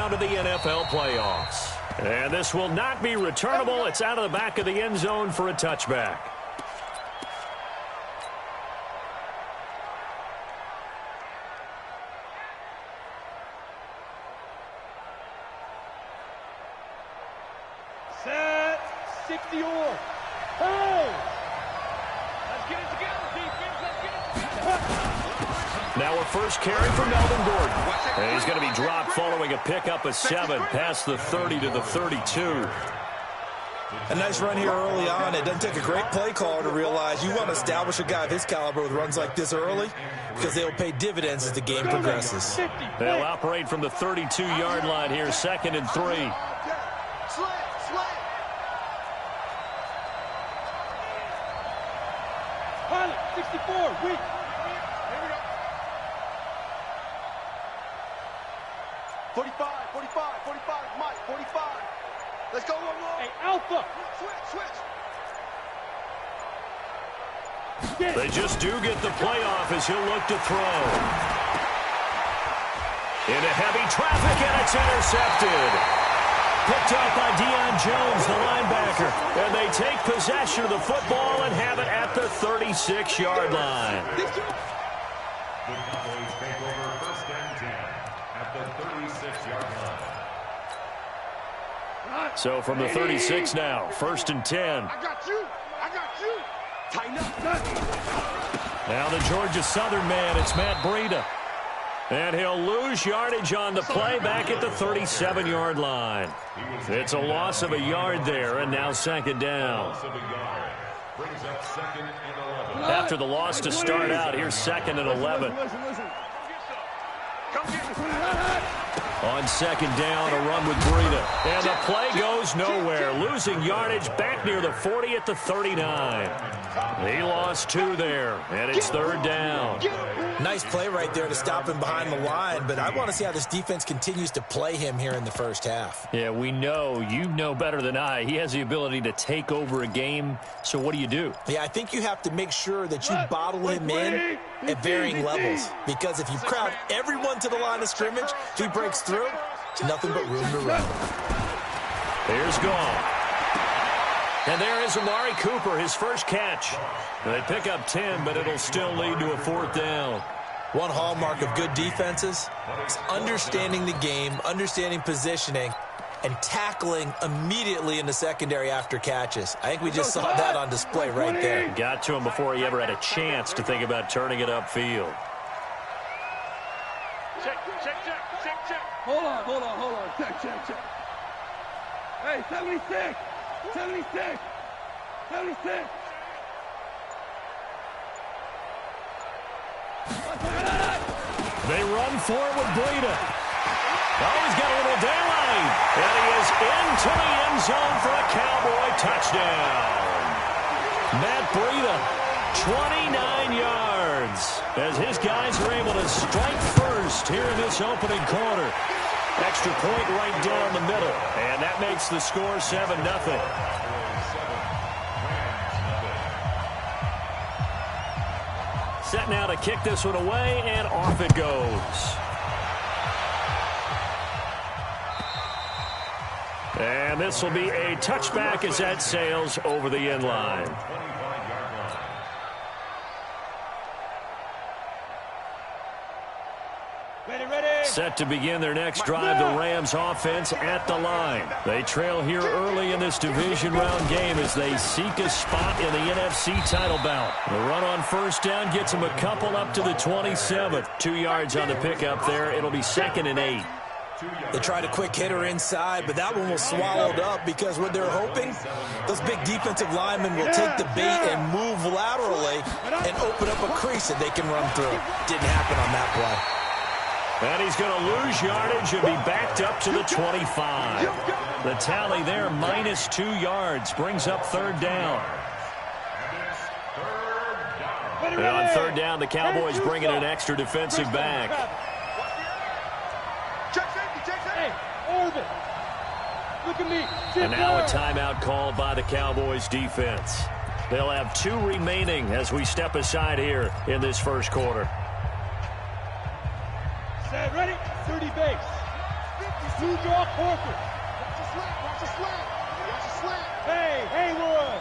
round of the NFL playoffs. And this will not be returnable. It's out of the back of the end zone for a touchback. Set 60 or. Hey! Let's get it together, defense. Let's get it together. Now a first carry for Melvin Gordon. And he's going to be dropped following a pickup of 7 past the 30 to the 32. A nice run here early on. It doesn't take a great play caller to realize you want to establish a guy of his caliber with runs like this early because they'll pay dividends as the game progresses. They'll operate from the 32-yard line here, 2nd and 3. Pilot, 64, weak. Here we go. 45, 45, Mike, 45. Let's go, one more. Hey, Alpha. Switch. They just do get the play off as he'll look to throw. Into heavy traffic, and it's intercepted. Picked up by Deion Jones, the linebacker. And they take possession of the football and have it at the 36-yard line. The Cowboys take over 1st and 10 at the 36-yard line. So from the 36 now, 1st and 10. I got you. Tighten up. Now the Georgia Southern man, it's Matt Breida. And he'll lose yardage on the play back at the 37-yard line. It's a loss of a yard there, and now 2nd down. Brings up 2nd and 11. After the loss to start out, here's 2nd and 11. On 2nd down, a run with Breida. And the play goes nowhere. Losing yardage back near the 40 at the 39. He lost 2 there, and it's 3rd down. Nice play right there to stop him behind the line, but I want to see how this defense continues to play him here in the first half. Yeah, we know. You know better than I. He has the ability to take over a game, so what do? Yeah, I think you have to make sure that you bottle him in at varying levels, because if you crowd everyone to the line of scrimmage, if he breaks through, nothing but room to run. Here's Gall. And there is Amari Cooper, his first catch. They pick up 10, but it'll still lead to a 4th down. One hallmark of good defenses is understanding the game, understanding positioning, and tackling immediately in the secondary after catches. I think we just saw that on display right there. Got to him before he ever had a chance to think about turning it upfield. Check. Hold on. Check. Hey, 76. They run forward with Breida. Oh, he's got a little daylight. And he is into the end zone for a Cowboy touchdown. Matt Breida, 29 yards. As his guys are able to strike first here in this opening quarter. Extra point right down the middle. And that makes the score 7-0. Set now to kick this one away, and off it goes. And this will be a touchback as that sails over the end line. Set to begin their next drive, the Rams offense at the line. They trail here early in this division round game as they seek a spot in the NFC title bout. The run on 1st down gets them a couple up to the 27. 2 yards on the pickup there. It'll be 2nd and 8. They tried a quick hitter inside, but that one was swallowed up because what they're hoping, those big defensive linemen will take the bait and move laterally and open up a crease that they can run through. Didn't happen on that play. And he's going to lose yardage and be backed up to the 25. The tally there, minus 2 yards, brings up 3rd down. And on 3rd down, the Cowboys bring in an extra defensive back. Hey, Orvin. Look at me. And now a timeout called by the Cowboys defense. They'll have 2 remaining as we step aside here in this first quarter. Set, ready? 30 base. 52. you draw corporate. Watch the slant. Watch the slant. Watch the slant. Hey, Haywood.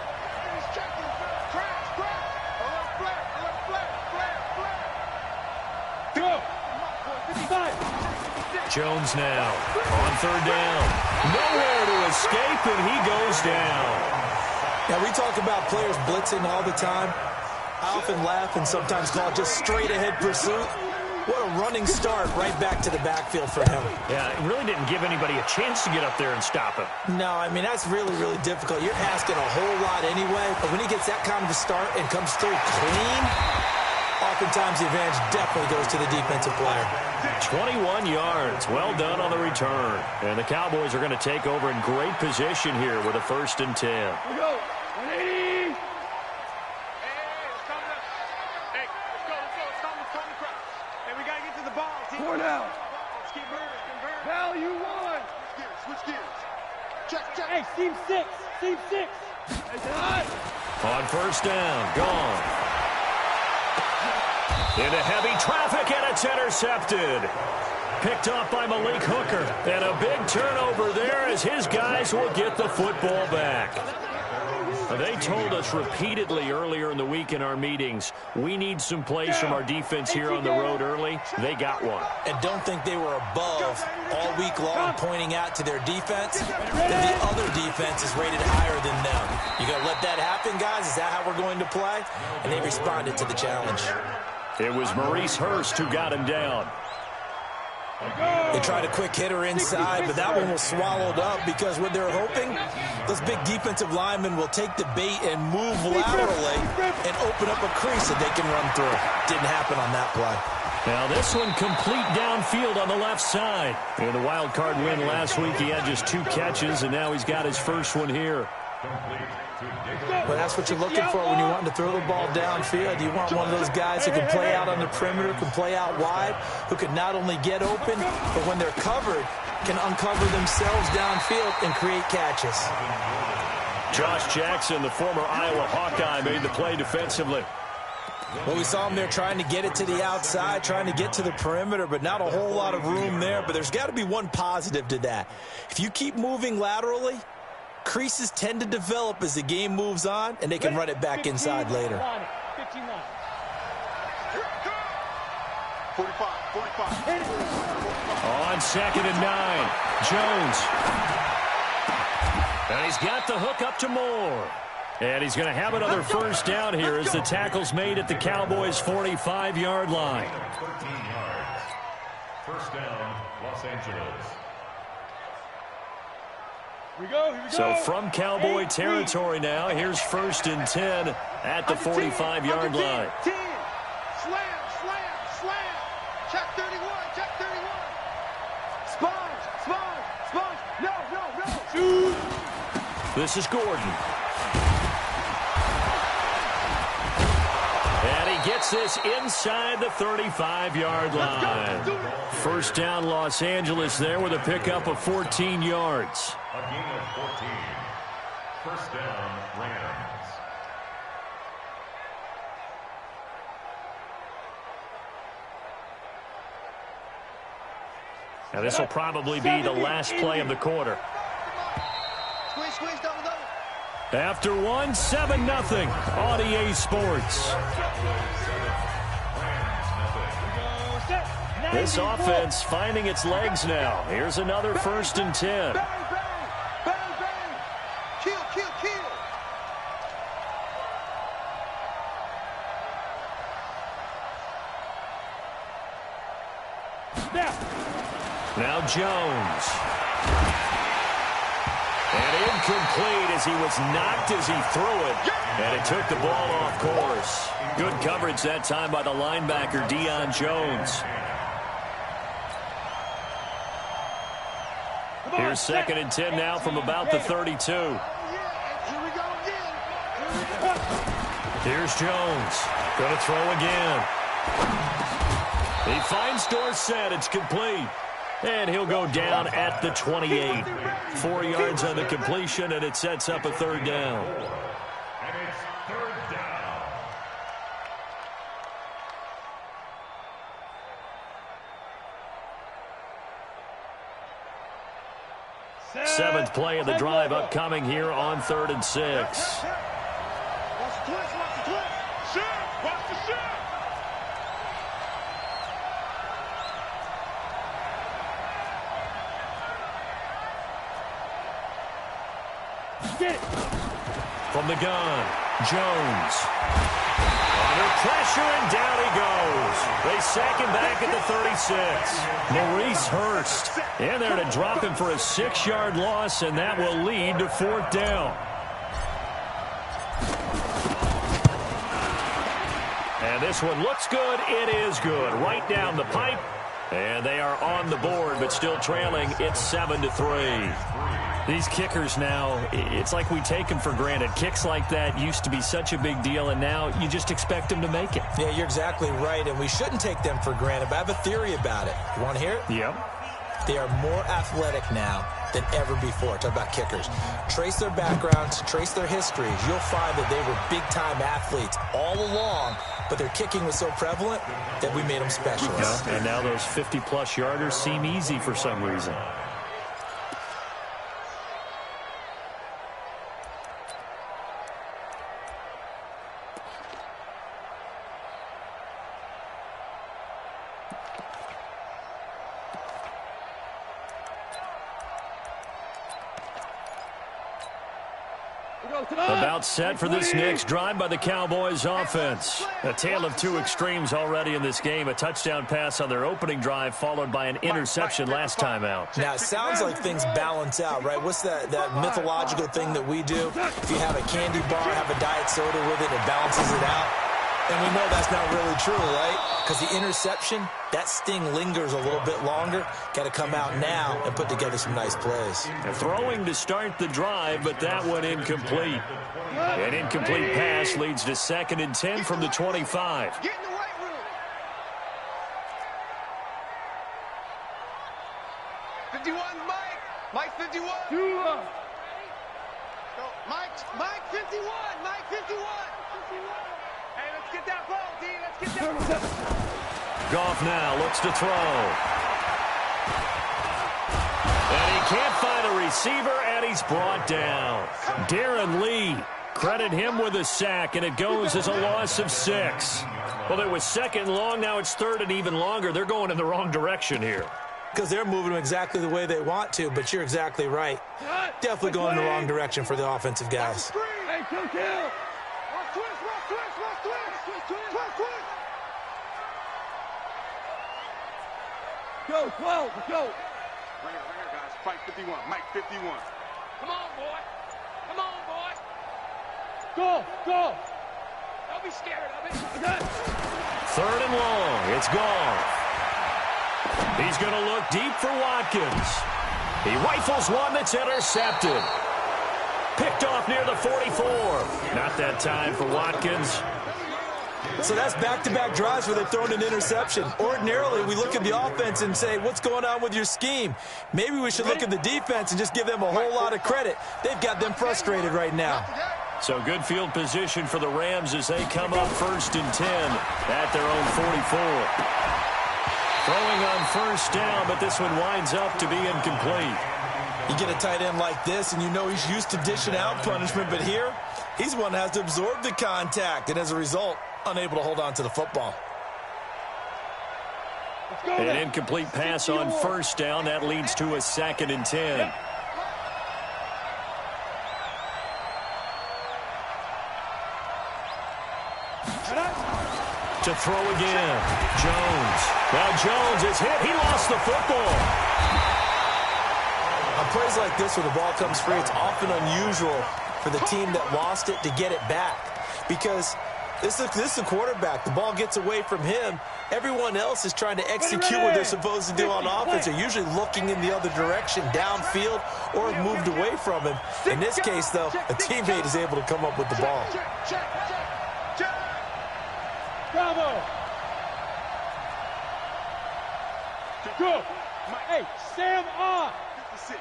He's checking. Crash. Alert flat. Flat. Go. 55. Jones now on third down. Nowhere to escape, and he goes down. Now, we talk about players blitzing all the time. I often laugh and sometimes call it just straight-ahead pursuit. What a running start right back to the backfield for him. Yeah, it really didn't give anybody a chance to get up there and stop him. No, I mean, that's really, really difficult. You're asking a whole lot anyway, but when he gets that kind of a start and comes through clean, oftentimes the advantage definitely goes to the defensive player. 21 yards. Well done on the return. And the Cowboys are going to take over in great position here with a 1st and 10. Here we go. 180. Four down. Let's keep moving. Value 1. Switch gears. Check. Hey, seam 6. Hey, done. On 1st down, gone. Into heavy traffic, and it's intercepted. Picked off by Malik Hooker. And a big turnover there as his guys will get the football back. They told us repeatedly earlier in the week in our meetings, we need some plays from our defense here on the road early. They got one. And don't think they were above all week long pointing out to their defense that the other defense is rated higher than them. You going to let that happen, guys? Is that how we're going to play? And they responded to the challenge. It was Maurice Hurst who got him down. They tried a quick hitter inside, but that one was swallowed up because what they're hoping, those big defensive linemen will take the bait and move laterally and open up a crease that they can run through. Didn't happen on that play. Now this one complete downfield on the left side. In the wild card win last week, he had just 2 catches, and now he's got his first one here. But that's what you're looking for when you're wanting to throw the ball downfield. You want one of those guys who can play out on the perimeter, can play out wide, who can not only get open, but when they're covered, can uncover themselves downfield and create catches. Josh Jackson, the former Iowa Hawkeye, made the play defensively. Well, we saw him there trying to get it to the outside, trying to get to the perimeter, but not a whole lot of room there. But there's got to be one positive to that. If you keep moving laterally, creases tend to develop as the game moves on, and they can run it back inside later. 15 line. 45. On 2nd and 9, Jones. And he's got the hook up to Moore. And he's going to have another 1st down here as the tackle's made at the Cowboys' 45-yard line. 13 yards. 1st down, Los Angeles. Here we go. So from Cowboy territory now, here's 1st and 10 at the 45-yard line. 10. Slam. Check 31. Sponge. No. Shoot. This is Gordon. And he gets this inside the 35-yard line. 1st down, Los Angeles there with a pickup of 14 yards. A gain of 14. 1st down, Rams. Now this will probably be the last play of the quarter. Squeeze, double. After 7-0 on EA Sports. This offense finding its legs now. Here's another 1st and 10. Bang. Kill. Now Jones. And incomplete as he was knocked as he threw it. And it took the ball off course. Good coverage that time by the linebacker, Deion Jones. Here's 2nd and 10 now from about the 32. Here's Jones. Going to throw again. He finds Dorsett. It's complete. And he'll go down at the 28. 4 yards on the completion, and it sets up a 3rd down. And it's 3rd down. Seventh play of the drive upcoming here on 3rd and 6. Watch the twist, watch the twist. Shift, watch the shift. Get it. From the gun, Jones. Under pressure, and down he goes. They sack him back at the 36. Maurice Hurst in there to drop him for a 6-yard loss, and that will lead to 4th down. And this one looks good. It is good. Right down the pipe. And they are on the board, but still trailing. It's 7-3. These kickers now, it's like we take them for granted. Kicks like that used to be such a big deal, and now you just expect them to make it. Yeah, you're exactly right, and we shouldn't take them for granted, but I have a theory about it. You want to hear it? Yep. They are more athletic now than ever before. Talk about kickers. Trace their backgrounds, trace their histories. You'll find that they were big-time athletes all along, but their kicking was so prevalent that we made them specialists. And now those 50-plus yarders seem easy for some reason. About set for this next drive by the Cowboys offense. A tale of two extremes already in this game. A touchdown pass on their opening drive followed by an interception last time out. Now, it sounds like things balance out, right? What's that mythological thing that we do? If you have a candy bar, have a diet soda with it, it balances it out. And we know that's not really true, right? Because the interception, that sting lingers a little bit longer. Got to come out now and put together some nice plays. Throwing to start the drive, but that one incomplete. An incomplete pass leads to 2nd and 10 from the 25. Get in the right room. 51, Mike. Mike 51. Go. Mike 51. Mike 51. Hey, let's get that ball, D. Let's get that ball. Goff now looks to throw. And he can't find a receiver, and he's brought down. Darren Lee, credit him with a sack, and it goes as a loss of 6. Well, it was 2nd and long. Now it's 3rd and even longer. They're going in the wrong direction here. Because they're moving them exactly the way they want to, but you're exactly right. Definitely going in the wrong direction for the offensive guys. Hey, kill. Twist. Go, 12, go. Right here, guys. Fight 51. Mike 51. Come on, boy. Go. Don't be scared of it. Okay. 3rd and long. It's gone. He's going to look deep for Watkins. He rifles one that's intercepted. Picked off near the 44. Not that time for Watkins. So that's back-to-back drives where they've thrown an interception. Ordinarily, we look at the offense and say, what's going on with your scheme? Maybe we should look at the defense and just give them a whole lot of credit. They've got them frustrated right now. So good field position for the Rams as they come up 1st and 10 at their own 44. Throwing on 1st down, but this one winds up to be incomplete. You get a tight end like this, and you know he's used to dishing out punishment, but here, he's one that has to absorb the contact, and as a result, unable to hold on to the football. An incomplete pass on 1st down. That leads to a 2nd and 10. To throw again. Jones. Now Jones is hit. He lost the football. On plays like this where the ball comes free, it's often unusual for the team that lost it to get it back. Because this is the quarterback. The ball gets away from him. Everyone else is trying to execute what they're supposed to do on offense. They're usually looking in the other direction, downfield, or have moved away from him. In this case, though, a teammate is able to come up with the ball. Bravo. Go. Hey, Sam on. 56.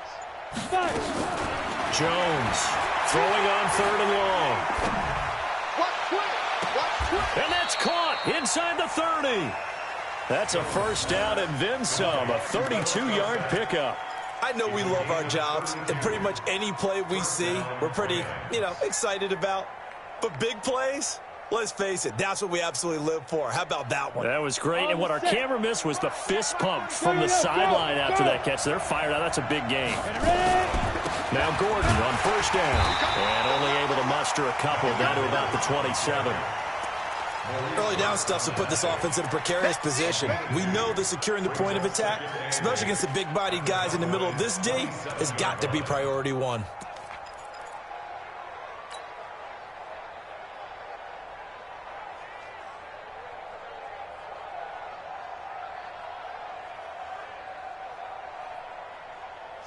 Jones throwing on 3rd and long. And that's caught inside the 30. That's a 1st down and then some, a 32-yard pickup. I know we love our jobs, and pretty much any play we see, we're pretty, excited about. But big plays, let's face it, that's what we absolutely live for. How about that one? That was great, and what our camera missed was the fist pump from the sideline after that catch. They're fired out. That's a big game. Now Gordon on first down, and only able to muster a couple down to about the 27. Early down stuff to put this offense in a precarious position. We know that securing the point of attack, especially against the big-bodied guys in the middle of this D, has got to be priority one.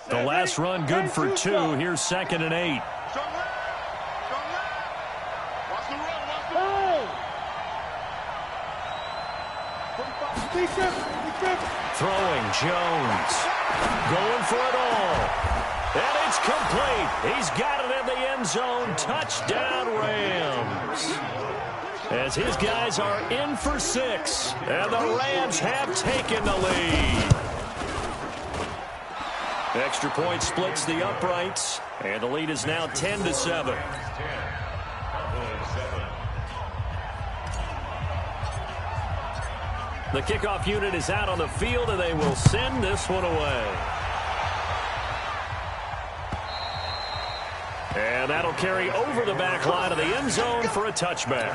The last run good for 2. Here's 2nd and 8. Throwing Jones. Going for it all. And it's complete. He's got it in the end zone. Touchdown Rams. As his guys are in for 6. And the Rams have taken the lead. Extra point splits the uprights. And the lead is now 10-7. The kickoff unit is out on the field, and they will send this one away. And that'll carry over the back line of the end zone for a touchback.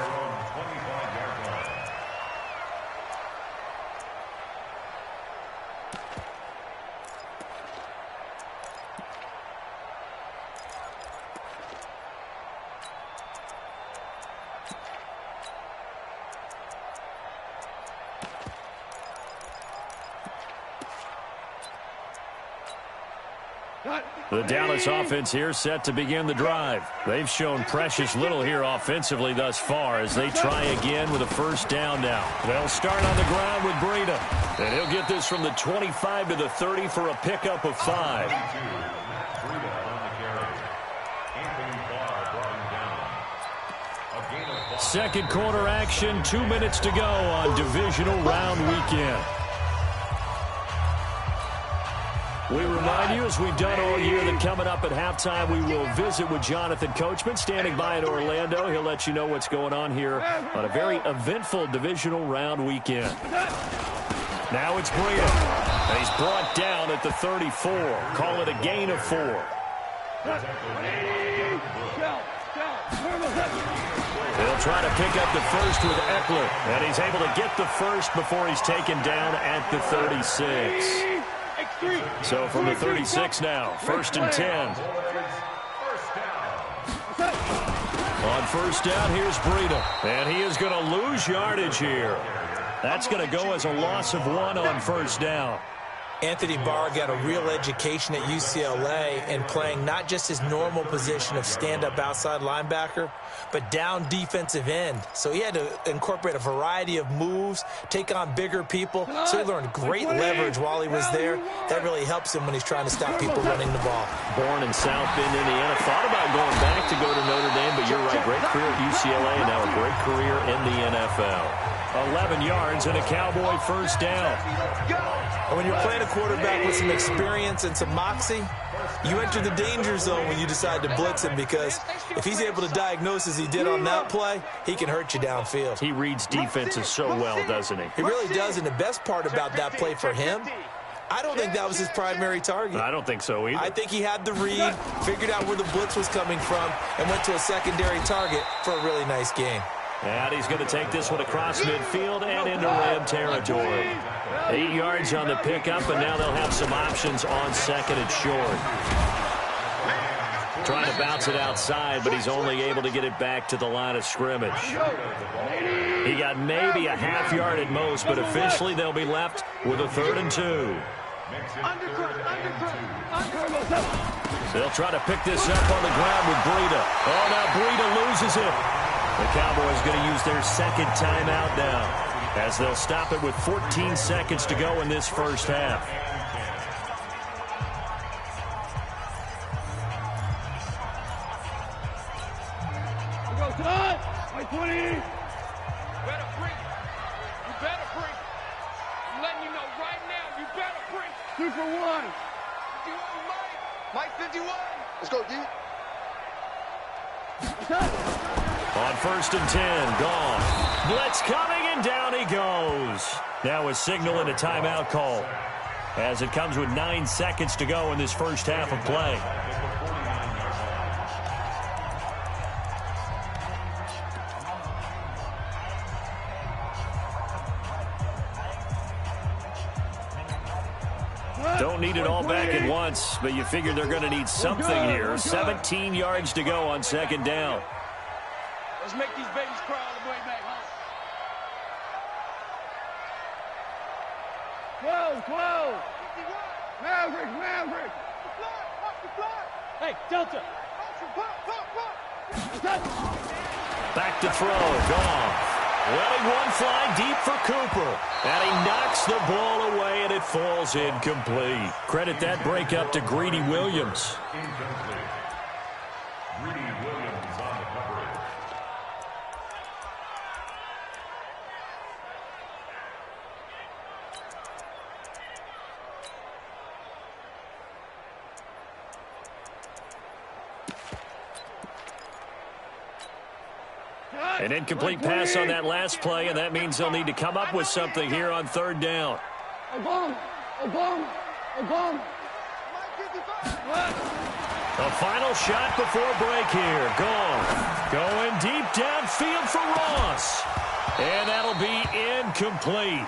The Dallas offense here set to begin the drive. They've shown precious little here offensively thus far as they try again with a first down now. They'll start on the ground with Breida. And he'll get this from the 25 to the 30 for a pickup of 5. Second quarter action, 2 minutes to go on divisional round weekend. We remind you, as we've done all year, that coming up at halftime, we will visit with Jonathan Coachman, standing by in Orlando. He'll let you know what's going on here on a very eventful divisional round weekend. Now it's Breida. He's brought down at the 34. Call it a gain of 4. They'll try to pick up the first with Eckler, and he's able to get the first before he's taken down at the 36. So from the 36 now, 1st and 10. On first down, here's Breida. And he is going to lose yardage here. That's going to go as a loss of 1 on first down. Anthony Barr got a real education at UCLA and playing not just his normal position of stand-up outside linebacker, but down defensive end. So he had to incorporate a variety of moves, take on bigger people. So he learned great leverage while he was there. That really helps him when he's trying to stop people running the ball. Born in South Bend, Indiana. Thought about going back to go to Notre Dame, but you're right. Great career at UCLA and now a great career in the NFL. 11 yards and a Cowboy first down. And when you're playing a quarterback with some experience and some moxie, you enter the danger zone when you decide to blitz him, because if he's able to diagnose as he did on that play, he can hurt you downfield. He reads defenses so well, doesn't he? He really does, and the best part about that play for him, I don't think that was his primary target. I don't think so either. I think he had the read, figured out where the blitz was coming from, and went to a secondary target for a really nice game. And he's going to take this one across midfield and into Ram territory. 8 yards on the pickup, and now they'll have some options on second and short. Trying to bounce it outside, but he's only able to get it back to the line of scrimmage. He got maybe a half yard at most, but officially they'll be left with a 3rd and 2. They'll try to pick this up on the ground with Breida. Oh, now Breida loses it. The Cowboys going to use their second timeout now, as they'll stop it with 14 seconds to go in this first half. Better break. You better break. I'm letting you know right now, you better break. 2 for 1. Mike 51. Let's go, D. On 1st and 10, gone. Blitz coming, and down he goes. Now a signal and a timeout call, as it comes with 9 seconds to go in this first half of play. Don't need it all back at once, but you figure they're going to need something here. 17 yards to go on 2nd down. Let's make these babies cry all the way back home. 12. Maverick. Hey, Delta. Back to throw, gone. Well, he one fly deep for Cooper, and he knocks the ball away, and it falls incomplete. Credit that breakup to Greedy Williams. Incomplete. Greedy Williams on the coverage. An incomplete pass on that last play, and that means they'll need to come up with something here on 3rd down. A bomb. The final shot before break here. Gone. Going deep downfield for Ross. And that'll be incomplete.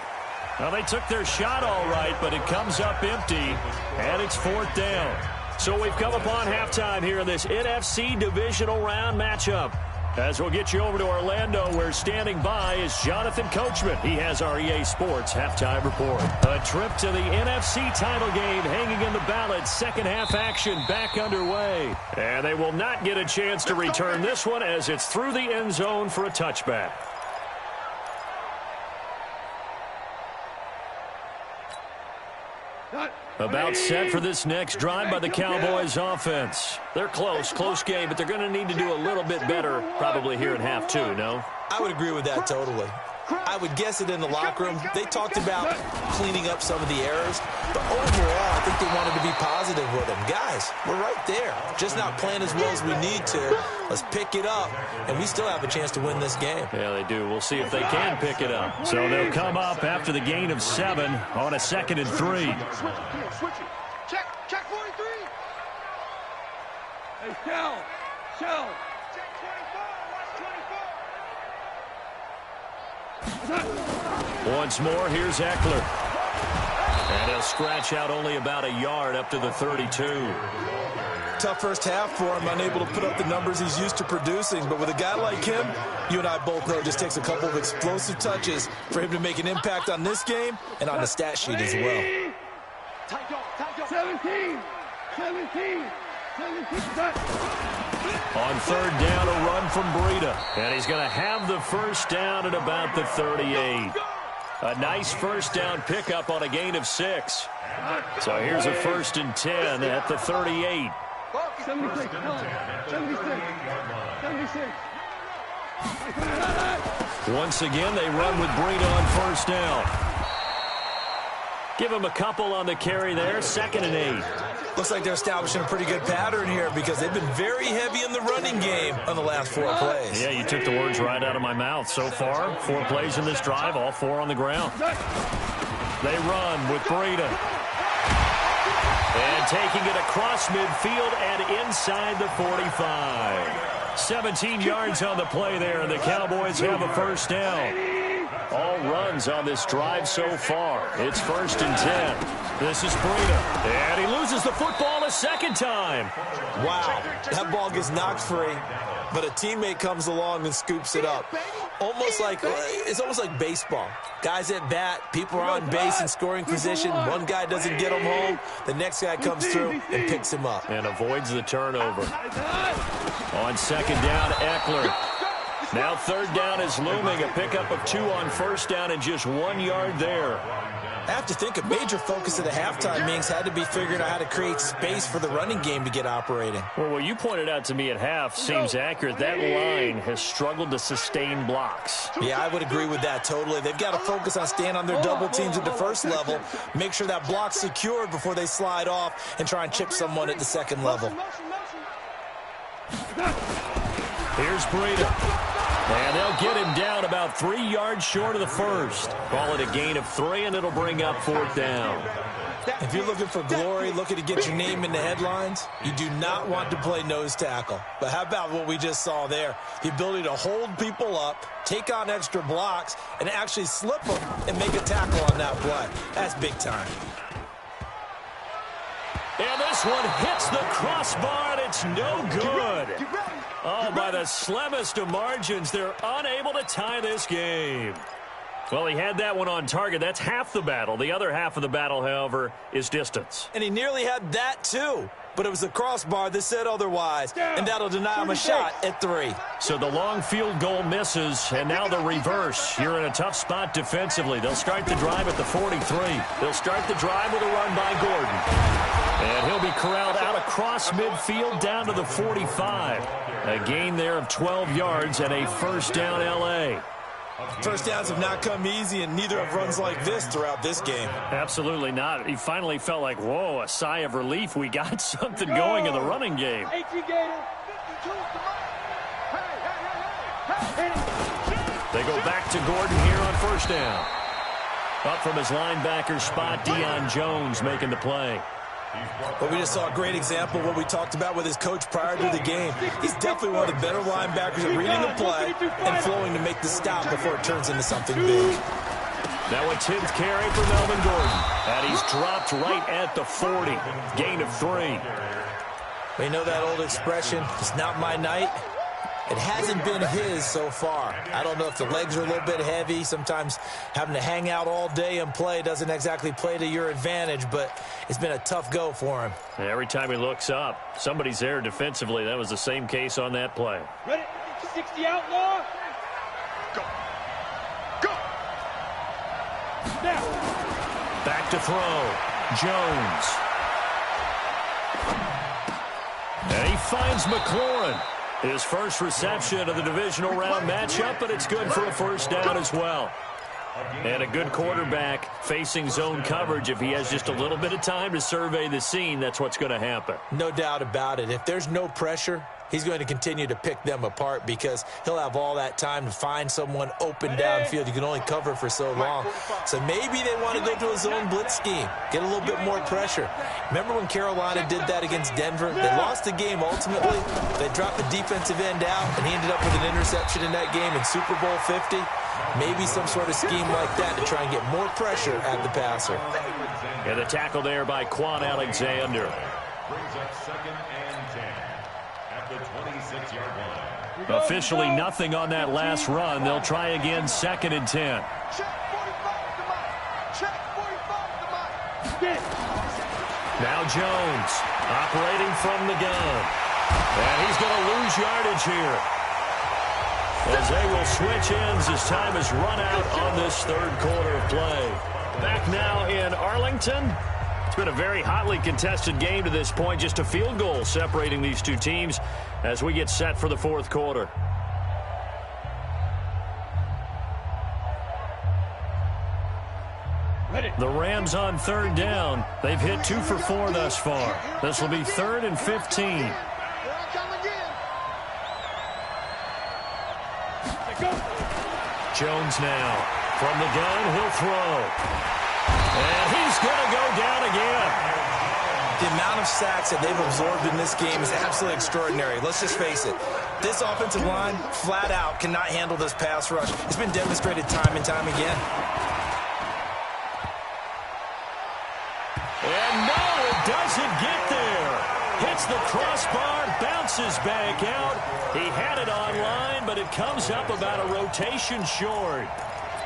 Well, they took their shot all right, but it comes up empty, and it's 4th down. So we've come upon halftime here in this NFC divisional round matchup. As we'll get you over to Orlando, where standing by is Jonathan Coachman. He has our EA Sports halftime report. A trip to the NFC title game hanging in the balance. 2nd half action back underway. And they will not get a chance to return this one, as it's through the end zone for a touchback. About set for this next drive by the Cowboys offense. They're close game, but they're going to need to do a little bit better probably here in half 2, no? I would agree with that totally. I would guess it in the locker room. They talked about cleaning up some of the errors, but overall, I think they wanted to be positive with them. Guys, we're right there. Just not playing as well as we need to. Let's pick it up, and we still have a chance to win this game. Yeah, they do. We'll see if they can pick it up. So they'll come up after the gain of 7 on a 2nd and 3. Switch it. Check 43. Hey, Shell. Check 24. Watch 24. Once more, here's Eckler. And he'll scratch out only about a yard up to the 32. Tough first half for him, unable to put up the numbers he's used to producing. But with a guy like him, you and I both know it just takes a couple of explosive touches for him to make an impact on this game and on the stat sheet as well. 17. On 3rd down, a run from Breida. And he's going to have the first down at about the 38. A nice first down pickup on a gain of 6. So here's a 1st and 10 at the 38. 76. Once again, they run with Breida on 1st down. Give him a couple on the carry there. 2nd and 8. Looks like they're establishing a pretty good pattern here because they've been very heavy in the running game on the last 4 plays. Yeah, you took the words right out of my mouth. So far, 4 plays in this drive, all 4 on the ground. They run with Breida. And taking it across midfield and inside the 45. 17 yards on the play there, and the Cowboys have a first down. All runs on this drive so far. It's 1st and 10. This is Breida. And he loses the football a 2nd time. Wow, that ball gets knocked free, but a teammate comes along and scoops it up. It's almost like baseball. Guys at bat, people are on base in scoring position. One guy doesn't get him home. The next guy comes through and picks him up. And avoids the turnover. On 2nd down, Eckler. Now 3rd down is looming. A pickup of 2 on 1st down and just 1 yard there. I have to think a major focus of the halftime meetings had to be figuring out how to create space for the running game to get operating. Well, what you pointed out to me at half seems accurate. That line has struggled to sustain blocks. Yeah, I would agree with that totally. They've got to focus on staying on their double teams at the first level, make sure that block's secured before they slide off and try and chip someone at the second level. Here's Breida. And they'll get him down about 3 yards short of the first. Call it a gain of 3, and it'll bring up 4th down. If you're looking for glory, looking to get your name in the headlines, you do not want to play nose tackle. But how about what we just saw there? The ability to hold people up, take on extra blocks, and actually slip them and make a tackle on that play. That's big time. And this one hits the crossbar, and it's no good. Oh, by the slimmest of margins, they're unable to tie this game. Well, he had that one on target. That's half the battle. The other half of the battle, however, is distance. And he nearly had that, too. But it was the crossbar that said otherwise, and that'll deny him a shot at 3. So the long field goal misses, and now the reverse. You're in a tough spot defensively. They'll start the drive at the 43. They'll start the drive with a run by Gordon. And he'll be corralled out across midfield down to the 45. A gain there of 12 yards and a first down L.A. First downs have not come easy, and neither have runs like this throughout this game. Absolutely not. He finally felt like, whoa, a sigh of relief. We got something going in the running game. They go back to Gordon here on first down. Up from his linebacker spot, Deion Jones making the play. But we just saw a great example of what we talked about with his coach prior to the game. He's definitely one of the better linebackers at reading the play and flowing to make the stop before it turns into something big. Now a 10th carry for Melvin Gordon. And he's dropped right at the 40. Gain of 3. We know that old expression, it's not my night. It hasn't been his so far. I don't know if the legs are a little bit heavy. Sometimes having to hang out all day and play doesn't exactly play to your advantage, but it's been a tough go for him. And every time he looks up, somebody's there defensively. That was the same case on that play. Ready? 60 outlaw. Go. Go. Now. Back to throw. Jones. And he finds McLaurin. His first reception of the divisional round matchup, but it's good for a first down as well. And a good quarterback facing zone coverage. If he has just a little bit of time to survey the scene, that's what's going to happen. No doubt about it. If there's no pressure, he's going to continue to pick them apart because he'll have all that time to find someone open downfield. You can only cover for so long. So maybe they want to go to a zone blitz scheme, get a little bit more pressure. Remember when Carolina did that against Denver? They lost the game ultimately. They dropped the defensive end out, and he ended up with an interception in that game in Super Bowl 50. Maybe some sort of scheme like that to try and get more pressure at the passer. And the tackle there by Quan Alexander. Brings up 2nd and 10 at the 26-yard line. Officially nothing on that last run. They'll try again 2nd and 10. Check 45 to Mike. Check 45 to Mike. Now Jones operating from the gun. And he's going to lose yardage here, as they will switch ends as time has run out on this 3rd quarter of play. Back now in Arlington. It's been a very hotly contested game to this point. Just a field goal separating these two teams as we get set for the 4th quarter. The Rams on 3rd down. They've hit 2 for 4 thus far. This will be 3rd and 15. Jones now from the gun. He'll throw. And he's going to go down again. The amount of sacks that they've absorbed in this game is absolutely extraordinary. Let's just face it. This offensive line, flat out, cannot handle this pass rush. It's been demonstrated time and time again. And no, it doesn't get there. Hits the crossbar, bounces back out. He had it online, but it comes up about a rotation short.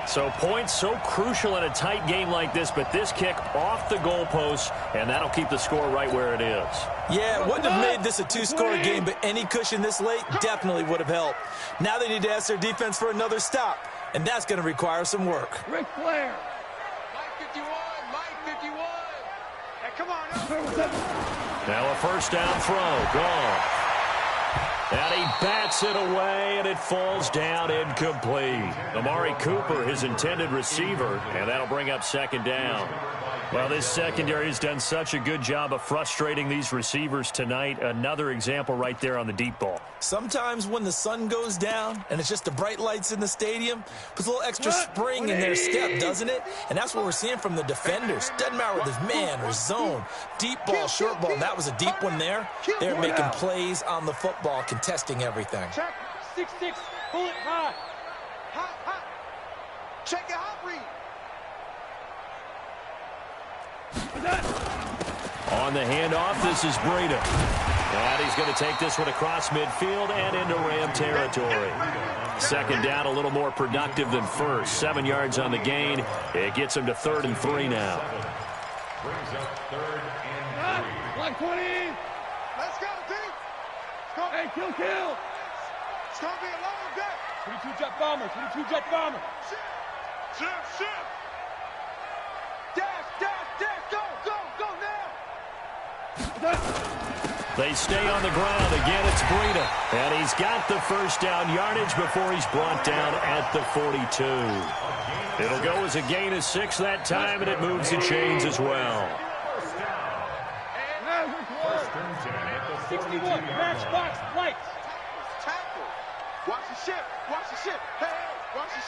So points so crucial in a tight game like this, but this kick off the goalpost, and that'll keep the score right where it is. Yeah, it wouldn't have made this a 2-score game, but any cushion this late definitely would have helped. Now they need to ask their defense for another stop, and that's going to require some work. Ric Flair. Mike 51. Come on. Now a first down throw. Gone. And he bats it away, and it falls down incomplete. Amari Cooper, his intended receiver, and that'll bring up second down. Well, this secondary has done such a good job of frustrating these receivers tonight. Another example right there on the deep ball. Sometimes when the sun goes down and it's just the bright lights in the stadium, puts a little extra spring in their step, doesn't it? And that's what we're seeing from the defenders. Doesn't matter whether it's man or zone, deep ball, short ball. And that was a deep one there. They're making plays on the football, contesting everything. Check 6-6, bullet high. Hot. Check it, hot read. On the handoff, this is Breida. And he's going to take this one across midfield and into Ram territory. Second down, a little more productive than first. 7 yards on the gain. It gets him to 3rd and 3 now. Brings up 3rd and 3. 120. Let's go, D. Hey, kill. It's going to be a long day. 22 jet bomber. Shift. Dash, go now. They stay on the ground. Again, it's Breida. And he's got the first down yardage before he's brought down at the 42. It'll go as a gain of 6 that time, and it moves the chains as well. 61, matchbox lights. Tackle. Watch the ship. Hey, watch the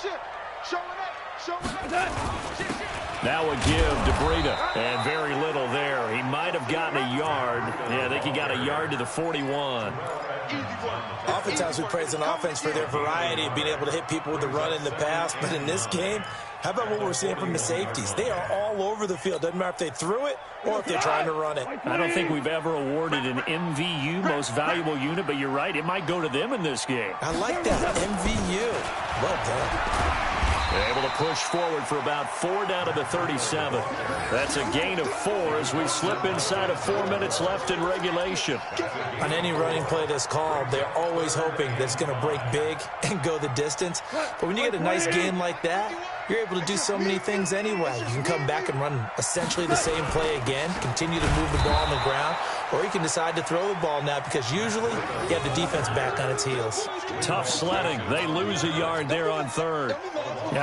ship. Showing up. Now a give to Breida, and very little there. He might have gotten a yard. Yeah, I think he got a yard to the 41. Oftentimes we praise an offense for their variety of being able to hit people with the run and the pass. But in this game, how about what we're seeing from the safeties? They are all over the field. Doesn't matter if they threw it or if they're trying to run it. I don't think we've ever awarded an MVU, most valuable unit, but you're right. It might go to them in this game. I like that. MVU. Well done. Able to push forward for about 4 down to the 37. That's a gain of 4 as we slip inside of 4 minutes left in regulation. On any running play that's called, they're always hoping that it's going to break big and go the distance. But when you get a nice gain like that, you're able to do so many things anyway. You can come back and run essentially the same play again, continue to move the ball on the ground, or you can decide to throw the ball now because usually you have the defense back on its heels. Tough sledding. They lose a yard there on 3rd.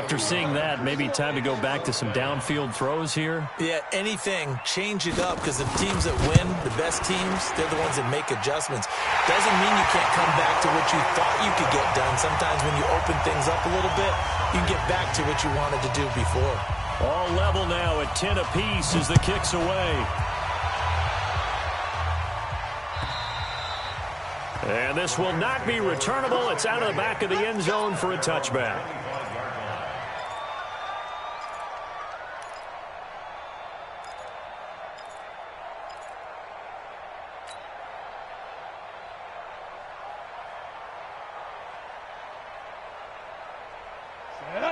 After seeing that, maybe time to go back to some downfield throws here. Yeah, anything. Change it up because the teams that win, the best teams, they're the ones that make adjustments. Doesn't mean you can't come back to what you thought you could get done. Sometimes when you open things up a little bit, you can get back to what you wanted to do before. All level now at 10 apiece as the kick's away. And this will not be returnable. It's out of the back of the end zone for a touchback.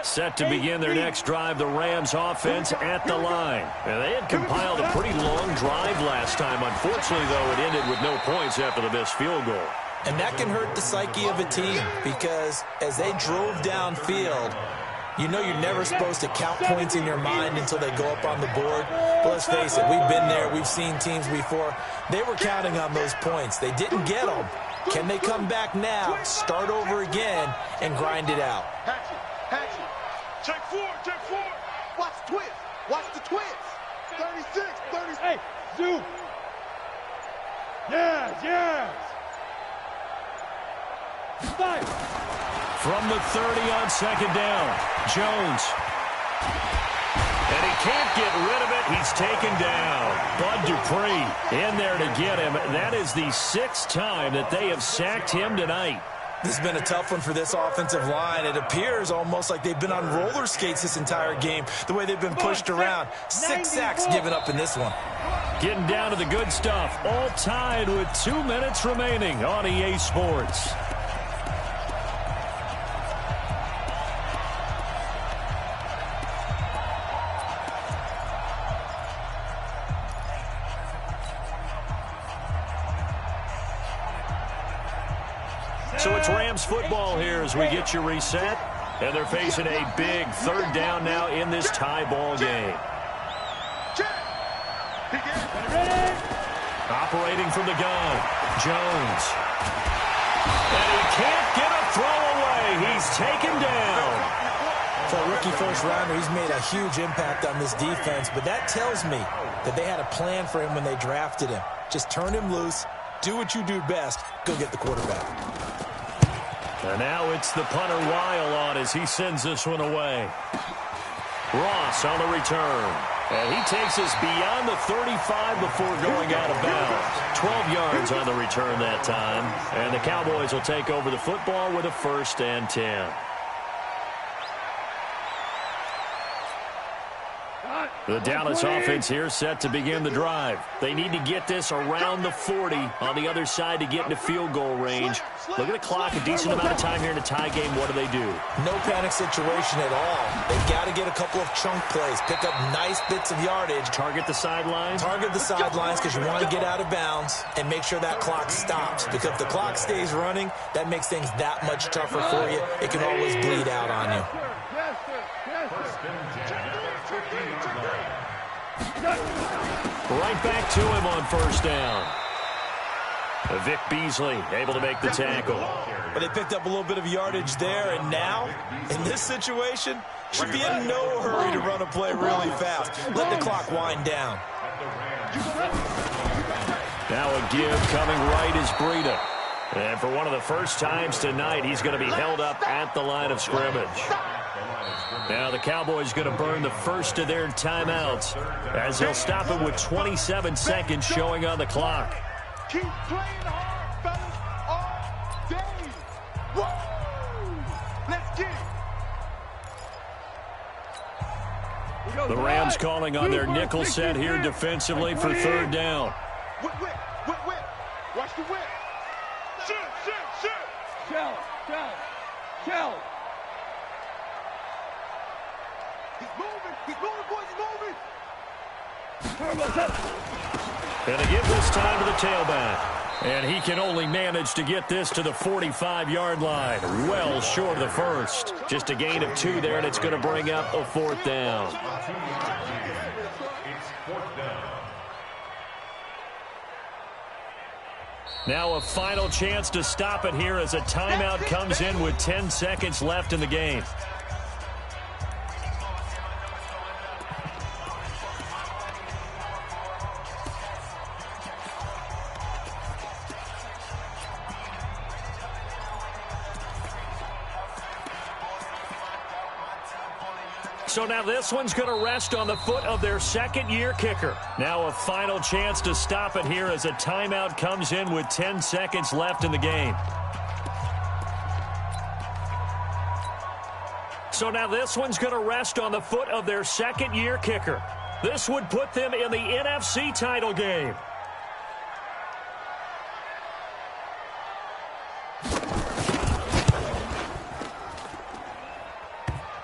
Set to begin their next drive, the Rams offense at the line. And they had compiled a pretty long drive last time. Unfortunately, though, it ended with no points after the missed field goal. And that can hurt the psyche of a team because as they drove downfield, you know you're never supposed to count points in your mind until they go up on the board. But let's face it, we've been there. We've seen teams before. They were counting on those points. They didn't get them. Can they come back now, start over again, and grind it out? Hatchet. Check 4. Watch the twist. Watch the twist. 36. Hey, zoom. Yes. Fire. From the 30 on second down, Jones. And he can't get rid of it. He's taken down. Bud Dupree in there to get him. That is the 6th time that they have sacked him tonight. This has been a tough one for this offensive line. It appears almost like they've been on roller skates this entire game, the way they've been pushed around. 6 sacks given up in this one. Getting down to the good stuff. All tied with 2 minutes remaining on EA Sports. So it's Rams football here as we get you reset. And they're facing a big 3rd down now in this tie ball game. operating from the gun. Jones. And he can't get a throw away. He's taken down. For a rookie first-rounder, he's made a huge impact on this defense, but that tells me that they had a plan for him when they drafted him. Just turn him loose, do what you do best, go get the quarterback. And now it's the punter Weil on as he sends this one away. Ross on the return. And he takes us beyond the 35 before going out of bounds. 12 yards on the return that time. And the Cowboys will take over the football with a 1st and 10. The Dallas offense here set to begin the drive. They need to get this around the 40 on the other side to get into field goal range. Look at the clock, a decent amount of time here in a tie game. What do? No panic situation at all. They've got to get a couple of chunk plays, pick up nice bits of yardage. Target the sidelines? Target the sidelines because you want to get out of bounds and make sure that clock stops. Because if the clock stays running, that makes things that much tougher for you. It can always bleed out on you. Right back to him on 1st down. Vic Beasley able to make the tackle. But they picked up a little bit of yardage there, and now, in this situation, should be in no hurry to run a play really fast. Let the clock wind down. Now a give coming right is Breida. And for one of the first times tonight, he's going to be held up at the line of scrimmage. Now the Cowboys going to burn the first of their timeouts as they'll stop it with 27 seconds showing on the clock. Keep playing hard, fellas, all day. Woo! Let's get it. The Rams calling on their nickel set here defensively for 3rd down. Whip. Watch the whip. Shoot. Shell. He's moving, boys, he's moving. And to give this time to the tailback. And he can only manage to get this to the 45-yard line. Well short of the first. Just a gain of 2 there, and it's going to bring up a 4th down. Now a final chance to stop it here as a timeout comes in with 10 seconds left in the game. So now this one's going to rest on the foot of their 2nd-year kicker. Now a final chance to stop it here as a timeout comes in with 10 seconds left in the game. So now this one's going to rest on the foot of their 2nd-year kicker. This would put them in the NFC title game.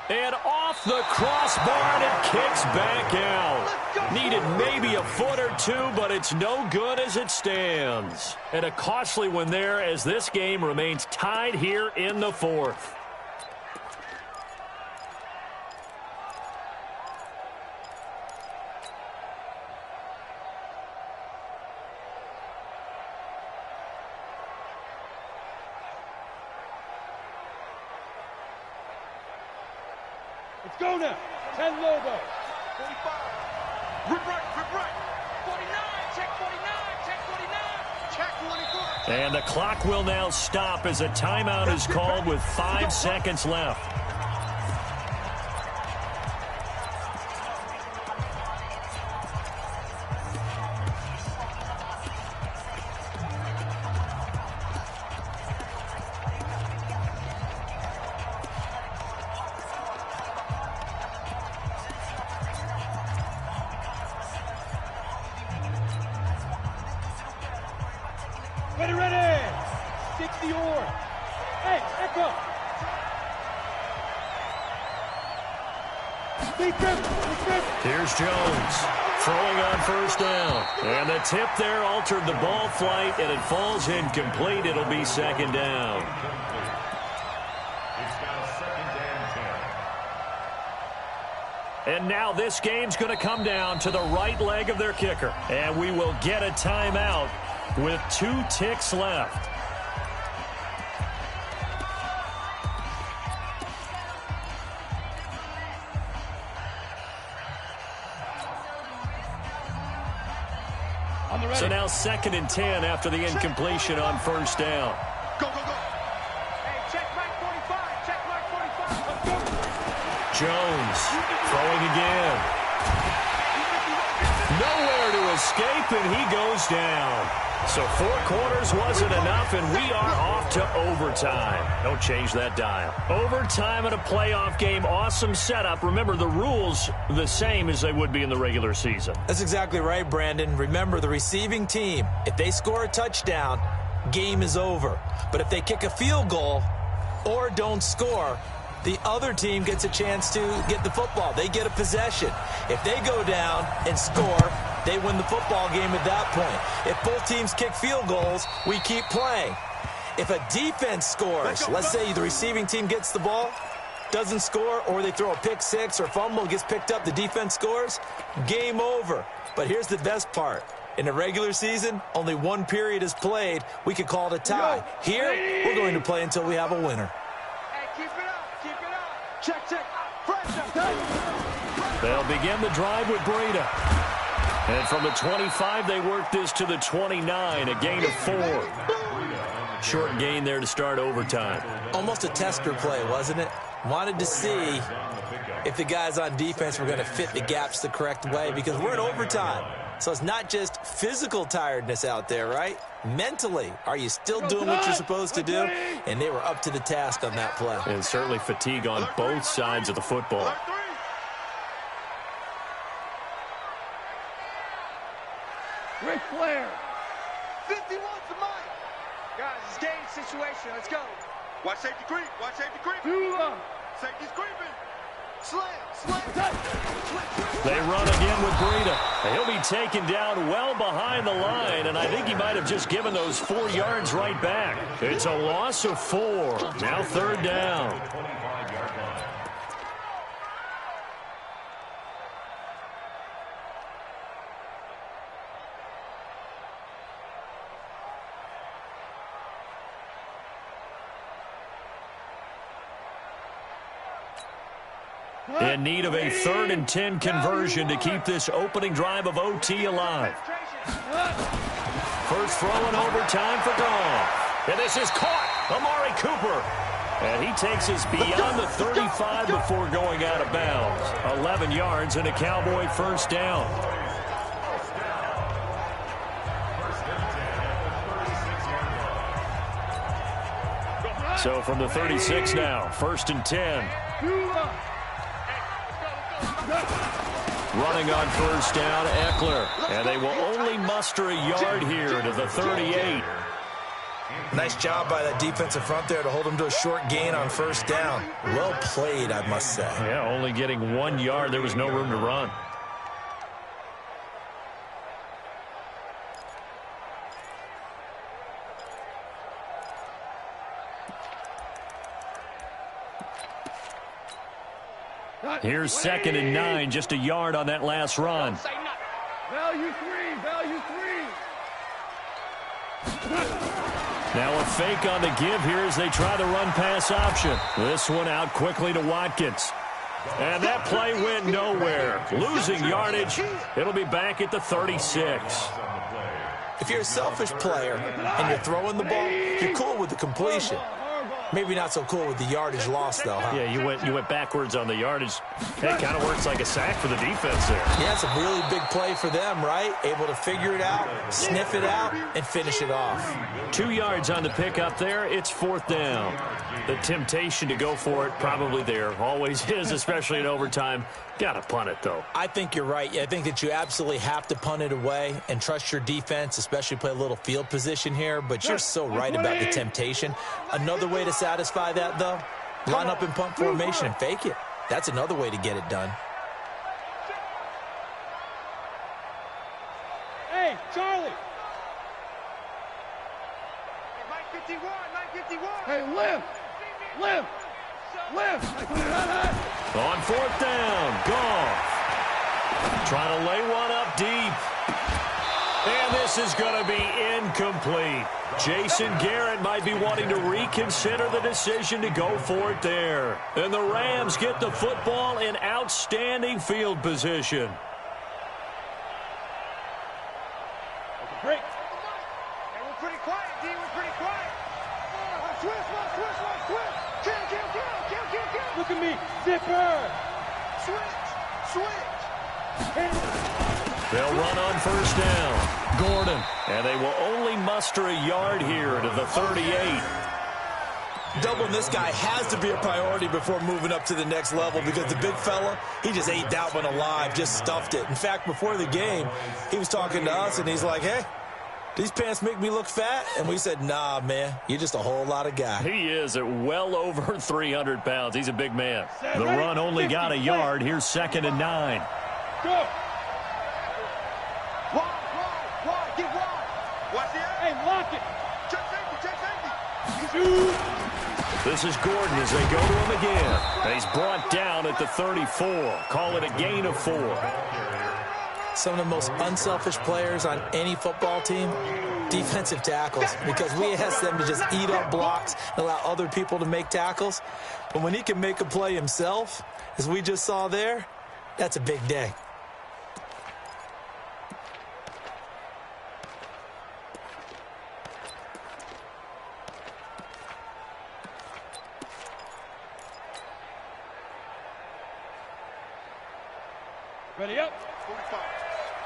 And off the crossbar, and it kicks back out. Needed maybe a foot or 2, but it's no good as it stands. And a costly one there as this game remains tied here in the 4th. Let's go now. 10 Lobo. 45. Rip right. 49. Check 49. Check 44. And the clock will now stop as a timeout is called with 5 seconds left. Ready. 60 yard. Hey, echo. Here's Jones throwing on 1st down. And the tip there altered the ball flight, and it falls incomplete. It'll be 2nd down. It's now 2nd and 10. And now this game's going to come down to the right leg of their kicker. And we will get a timeout with 2 ticks left. So now 2nd and 10 after the incompletion on first down. Go, go, go. Hey, check mark 45. Check mark 45. Let's go. Jones throwing again. Nowhere to escape, and he goes down. So 4 quarters wasn't enough, and we are off to overtime. Don't change that dial. Overtime at a playoff game, awesome setup. Remember, the rules the same as they would be in the regular season. That's exactly right, Brandon. Remember, the receiving team, if they score a touchdown, game is over. But if they kick a field goal or don't score, the other team gets a chance to get the football. They get a possession. If they go down and score, they win the football game at that point. If both teams kick field goals, we keep playing. If a defense scores, let's say the receiving team gets the ball, doesn't score, or they throw a pick six or fumble, gets picked up, the defense scores, game over. But here's the best part. In the regular season, only 1 period is played. We could call it a tie. Here, we're going to play until we have a winner. Hey, keep it up. Keep it up. Check, check. Fresh up. They'll begin the drive with Breida. And from the 25, they work this to the 29, a gain of 4. Short gain there to start overtime. Almost a tester play, wasn't it? Wanted to see if the guys on defense were going to fit the gaps the correct way, because we're in overtime. So it's not just physical tiredness out there, right? Mentally, are you still doing what you're supposed to do? And they were up to the task on that play. And certainly fatigue on both sides of the football. Ric Flair. 51's the mic. Guys, it's game situation. Let's go. Watch safety creep. Watch safety creep. Hula. Safety's creeping. Slam. They run again with Breida. He'll be taken down well behind the line, and I think he might have just given those 4 yards right back. It's a loss of 4. Now 3rd down. In need of a 3rd and 10 conversion to keep this opening drive of OT alive. First throw in overtime for Goff. And this is caught. Amari Cooper. And he takes us beyond the 35 before going out of bounds. 11 yards and a Cowboy first down. So from the 36 now, 1st and 10. Running on first down, Eckler. And they will only muster a yard here to the 38. Nice job by that defensive front there to hold him to a short gain on first down. Well played, I must say. Yeah, only getting 1 yard. There was no room to run. Here's 2nd and 9, just a yard on that last run. Value 3. Value 3. Now a fake on the give here as they try the run-pass option. This one out quickly to Watkins. And that play went nowhere. Losing yardage. It'll be back at the 36. If you're a selfish player and you're throwing the ball, you're cool with the completion. Maybe not so cool with the yardage loss, though, huh? Yeah, you went backwards on the yardage. It kind of works like a sack for the defense there. Yeah, it's a really big play for them, right? Able to figure it out, sniff it out, and finish it off. 2 yards on the pickup there. It's 4th down. The temptation to go for it probably there. Always is, especially in overtime. Got to punt it, though. I think you're right. I think that you absolutely have to punt it away and trust your defense, especially play a little field position here. But you're so right about the temptation. Another way to satisfy that, though, line up in punt formation and fake it. That's another way to get it done. Hey, Charlie. Mike 51, Mike 51. Hey, lift. Lift. Lift. On fourth down, Goff. Trying to lay one up deep. And this is going to be incomplete. Jason Garrett might be wanting to reconsider the decision to go for it there. And the Rams get the football in outstanding field position. Break. Hey, we're pretty quiet, D. We're pretty quiet. Switch. Kill. Look at me. Zipper. Switch. They'll run on first down. Gordon. And they will only muster a yard here to the 38. Doubling this guy has to be a priority before moving up to the next level because the big fella, he just ate that one alive, just stuffed it. In fact, before the game, he was talking to us, and he's like, hey, these pants make me look fat? And we said, nah, man, you're just a whole lot of guy. He is at well over 300 pounds. He's a big man. The run only got a yard. Here's 2nd and 9. Go. Wide, get wide. Watch the end. Hey, lock it. Check safety. This is Gordon as they go to him again. And he's brought down at the 34. Call it a gain of 4. Some of the most unselfish players on any football team, defensive tackles, because we ask them to just eat up blocks and allow other people to make tackles. But when he can make a play himself, as we just saw there, that's a big day. Ready up. 45.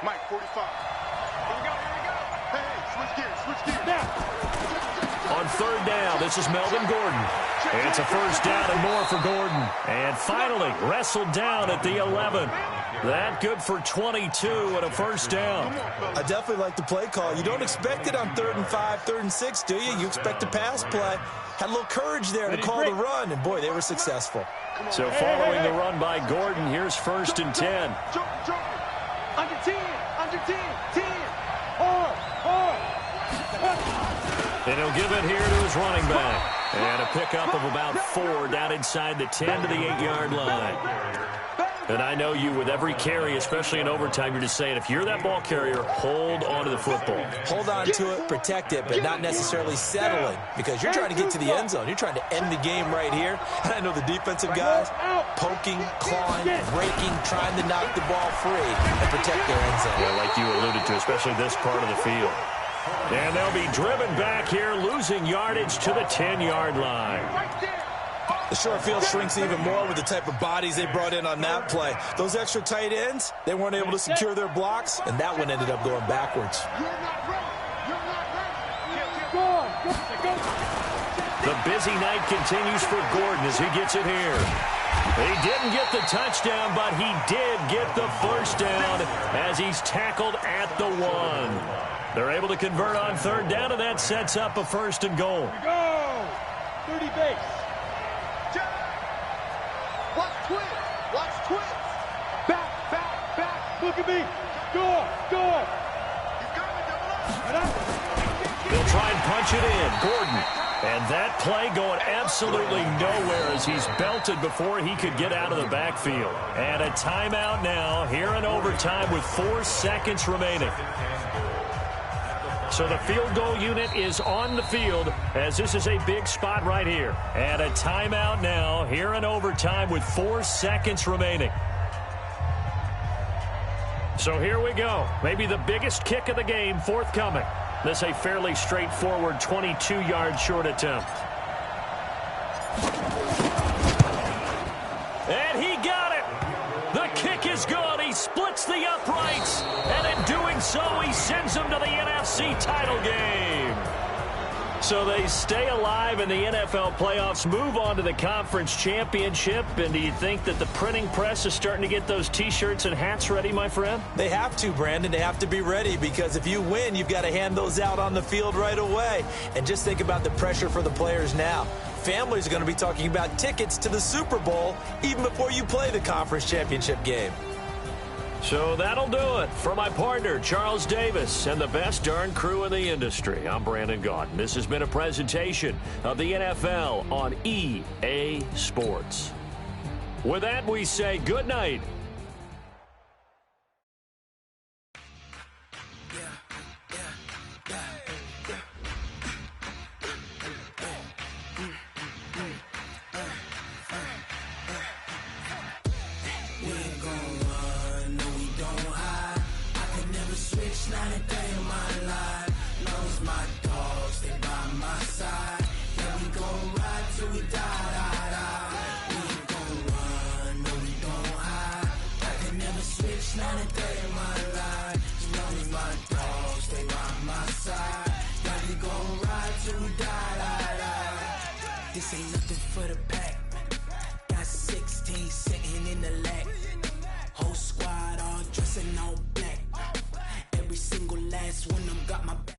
Mike, 45. Here we go. Hey, switch gears. Now. On third down, this is Melvin Gordon. And it's a first down and more for Gordon. And finally, wrestled down at the 11. That good for 22 and a first down. I definitely like the play call. You don't expect it on 3rd and 5, 3rd and 6, do you? You expect a pass play. Had a little courage there to call the run, and boy, they were successful. So following the run by Gordon, here's 1st and 10. Under 10. 10. Hard. And he'll give it here to his running back. And a pickup of about 4 down inside the 10 to the 8-yard line. And I know you, with every carry, especially in overtime, you're just saying, if you're that ball carrier, hold on to the football. Hold on to it, protect it, but not necessarily settling, because you're trying to get to the end zone. You're trying to end the game right here. And I know the defensive guys poking, clawing, breaking, trying to knock the ball free and protect their end zone. Yeah, like you alluded to, especially this part of the field. And they'll be driven back here, losing yardage to the 10-yard line. The short field shrinks even more with the type of bodies they brought in on that play. Those extra tight ends, they weren't able to secure their blocks, and that one ended up going backwards. The busy night continues for Gordon as he gets it here. He didn't get the touchdown, but he did get the first down as he's tackled at the 1. They're able to convert on third down, and that sets up a 1st and goal. Go. 30 base. Watch twist. Back. Look at me. Go. He's coming, double up. They'll try and punch it in. Gordon. And that play going absolutely nowhere as he's belted before he could get out of the backfield. And a timeout now here in overtime with 4 seconds remaining. So the field goal unit is on the field as this is a big spot right here. And a timeout now here in overtime with 4 seconds remaining. So here we go. Maybe the biggest kick of the game forthcoming. This a fairly straightforward 22-yard short attempt. And he got it. The kick is good. He splits the uprights. And in doing so, he sends them to the NFC title game. So they stay alive in the NFL playoffs, move on to the conference championship. And do you think that the printing press is starting to get those T-shirts and hats ready, my friend? They have to, Brandon. They have to be ready because if you win, you've got to hand those out on the field right away. And just think about the pressure for the players now. Families are going to be talking about tickets to the Super Bowl even before you play the conference championship game. So that'll do it for my partner, Charles Davis, and the best darn crew in the industry. I'm Brandon Gaudin. This has been a presentation of the NFL on EA Sports. With that, we say good night. Not a day of my life. Knows my dogs, stay by my side. Yeah, we gon' ride till we die. We ain't gon' run, no, we don't hide. I can never switch, not a day of my life. Knows my dogs, stay by my side. Yeah, we gon' ride till we die. This ain't nothing for the pack. Got 16 sitting in the lag. Whole squad all dressing all black. Every single last one of them got my back.